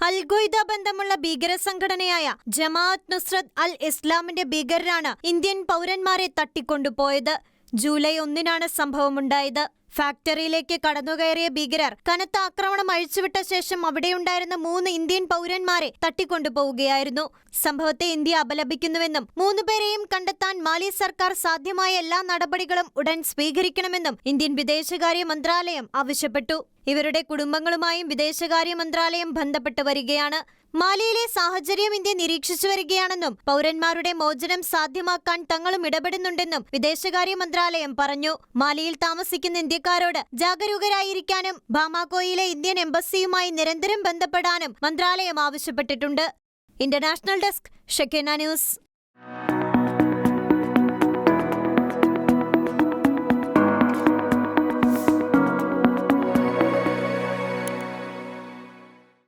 Al-Qaeda ബന്ധമുള്ള ഭീകര സംഘടനയായ ജമാഅത്ത് നുസ്രത്ത് അൽ ഇസ്ലാമിന്റെ ഭീകരരാണ് ഇന്ത്യൻ പൗരന്മാരെ തട്ടിക്കൊണ്ടുപോയത്. ജൂലൈ 1-നാണ് സംഭവമുണ്ടായത്. ഫാക്ടറിയിലേക്ക് കടന്നുകയറിയ ഭീകരർ കനത്ത ആക്രമണം അഴിച്ചുവിട്ട ശേഷം അവിടെയുണ്ടായിരുന്ന 3 ഇന്ത്യൻ പൗരന്മാരെ തട്ടിക്കൊണ്ടുപോവുകയായിരുന്നു. സംഭവത്തെ ഇന്ത്യ അപലപിക്കുന്നുവെന്നും 3 പേരെയും കണ്ടെത്താൻ മാലി സർക്കാർ സാധ്യമായ എല്ലാ നടപടികളും ഉടൻ സ്വീകരിക്കണമെന്നും ഇന്ത്യൻ വിദേശകാര്യ മന്ത്രാലയം ആവശ്യപ്പെട്ടു. ഇവരുടെ കുടുംബങ്ങളുമായും വിദേശകാര്യ മന്ത്രാലയം ബന്ധപ്പെട്ട് വരികയാണ്. മാലിയിലെ സാഹചര്യം ഇന്ത്യ നിരീക്ഷിച്ചു വരികയാണെന്നും പൗരന്മാരുടെ മോചനം സാധ്യമാക്കാൻ തങ്ങളും ഇടപെടുന്നുണ്ടെന്നും വിദേശകാര്യ മന്ത്രാലയം പറഞ്ഞു. മാലിയിൽ താമസിക്കുന്ന ഇന്ത്യക്കാരോട് ജാഗരൂകരായിരിക്കാനും ബാമാകോയിലെ ഇന്ത്യൻ എംബസിയുമായി നിരന്തരം ബന്ധപ്പെടാനും മന്ത്രാലയം ആവശ്യപ്പെട്ടിട്ടുണ്ട്. International desk, Shekinah news.